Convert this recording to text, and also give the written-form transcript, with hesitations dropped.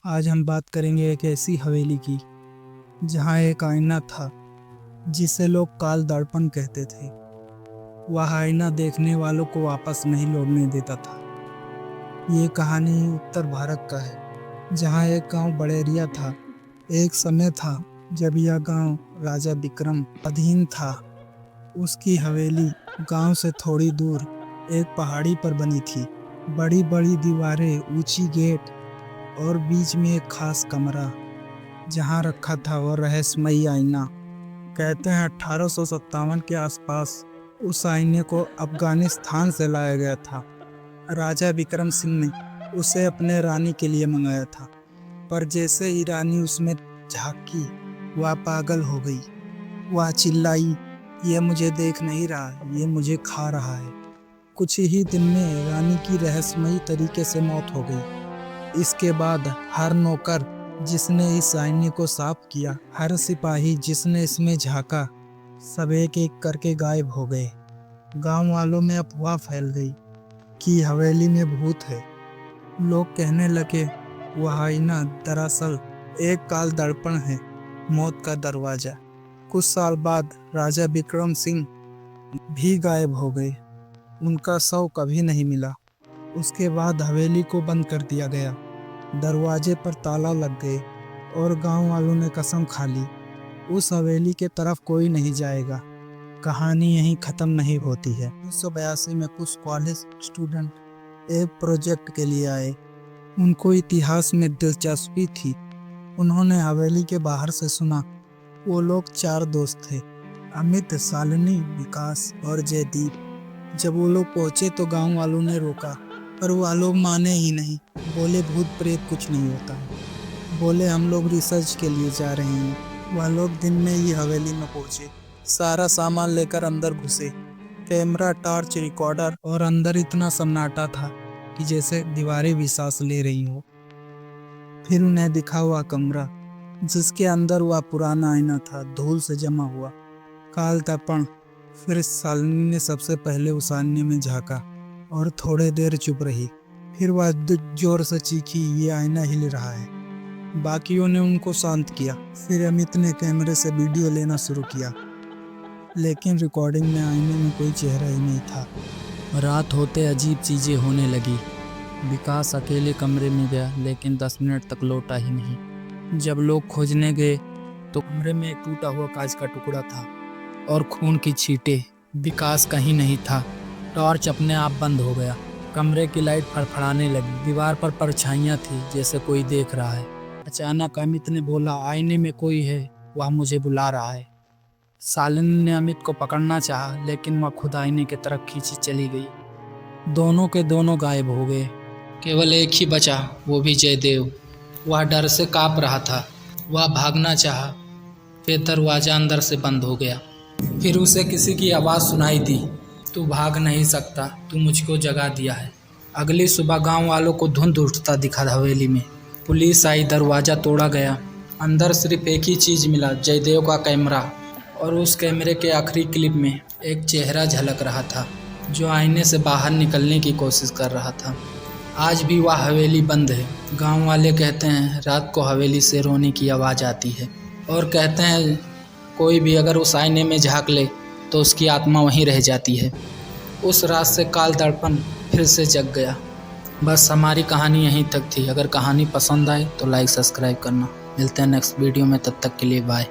आज हम बात करेंगे एक ऐसी हवेली की जहाँ एक आईना था जिसे लोग काल दर्पण कहते थे। वह आईना देखने वालों को वापस नहीं लौटने देता था। ये कहानी उत्तर भारत का है, जहाँ एक गांव बड़ेरिया था। एक समय था जब यह गांव राजा विक्रम अधीन था। उसकी हवेली गांव से थोड़ी दूर एक पहाड़ी पर बनी थी। बड़ी बड़ी दीवारें, ऊंची गेट और बीच में एक खास कमरा जहां रखा था वह रहस्यमयी आईना। कहते हैं 1857 के आसपास उस आईने को अफगानिस्तान से लाया गया था। राजा विक्रम सिंह ने उसे अपने रानी के लिए मंगाया था, पर जैसे ही रानी उसमें झांकी वह पागल हो गई। वह चिल्लाई, "यह मुझे देख नहीं रहा, ये मुझे खा रहा है।" कुछ ही दिन में रानी की रहस्यमयी तरीके से मौत हो गई। इसके बाद हर नौकर जिसने इस आईने को साफ किया, हर सिपाही जिसने इसमें झांका, सब एक एक करके गायब हो गए। गांव वालों में अफवाह फैल गई कि हवेली में भूत है। लोग कहने लगे वह आईना दरअसल एक काल दर्पण है, मौत का दरवाजा। कुछ साल बाद राजा विक्रम सिंह भी गायब हो गए। उनका शव कभी नहीं मिला। उसके बाद हवेली को बंद कर दिया गया, दरवाजे पर ताला लग गए और गांव वालों ने कसम खा ली उस हवेली के तरफ कोई नहीं जाएगा। कहानी यहीं ख़त्म नहीं होती है। 1982 में कुछ कॉलेज स्टूडेंट एक प्रोजेक्ट के लिए आए। उनको इतिहास में दिलचस्पी थी। उन्होंने हवेली के बाहर से सुना। वो लोग 4 दोस्त थे, अमित, शालिनी, विकास और जयदीप। जब वो लोग पहुंचे तो गांव वालों ने रोका, पर वो लोग माने ही नहीं। बोले भूत प्रेत कुछ नहीं होता। बोले हम लोग रिसर्च के लिए जा रहे हैं। वह लोग दिन में ही हवेली में पहुंचे, सारा सामान लेकर अंदर घुसे। कैमरा, टॉर्च, रिकॉर्डर, और अंदर इतना सन्नाटा था कि जैसे दीवारें भी सांस ले रही हो। फिर उन्हें दिखा हुआ कमरा जिसके अंदर वह पुराना आईना था, धूल से जमा हुआ काल दर्पण। फिर शालिनी ने सबसे पहले उस आईने में झांका और थोड़े देर चुप रही। फिर वह जोर से चीखी, "ये आईना हिल रहा है।" बाकियों ने उनको शांत किया। फिर अमित ने कैमरे से वीडियो लेना शुरू किया, लेकिन रिकॉर्डिंग में आईने में कोई चेहरा ही नहीं था। रात होते अजीब चीजें होने लगी। विकास अकेले कमरे में गया, लेकिन 10 मिनट तक लौटा ही नहीं। जब लोग खोजने गए तो कमरे में एक टूटा हुआ कांच का टुकड़ा था और खून की छींटें। विकास कहीं नहीं था। टॉर्च अपने आप बंद हो गया। कमरे की लाइट फड़फड़ाने लगी। दीवार पर परछाइयाँ थी, जैसे कोई देख रहा है। अचानक अमित ने बोला, "आईने में कोई है, वह मुझे बुला रहा है।" शालिनी ने अमित को पकड़ना चाहा, लेकिन वह खुद आईने की तरफ खींची चली गई। दोनों के दोनों गायब हो गए। केवल एक ही बचा, वो भी जयदेव। वह डर से कांप रहा था। वह भागना चाहा, फिर दरवाजा अंदर से बंद हो गया। फिर उसे किसी की आवाज़ सुनाई दी, "तू भाग नहीं सकता, तू मुझको जगा दिया है।" अगली सुबह गांव वालों को धुंध उठता दिखा हवेली में। पुलिस आई, दरवाज़ा तोड़ा गया। अंदर सिर्फ एक ही चीज़ मिला, जयदेव का कैमरा। और उस कैमरे के आखिरी क्लिप में एक चेहरा झलक रहा था, जो आईने से बाहर निकलने की कोशिश कर रहा था। आज भी वह हवेली बंद है। गांव वाले कहते हैं रात को हवेली से रोने की आवाज़ आती है, और कहते हैं कोई भी अगर उस आईने में झांक ले तो उसकी आत्मा वहीं रह जाती है। उस रात से काल दर्पण फिर से जग गया। बस हमारी कहानी यहीं तक थी। अगर कहानी पसंद आए तो लाइक, सब्सक्राइब करना। मिलते हैं नेक्स्ट वीडियो में, तब तक के लिए बाय।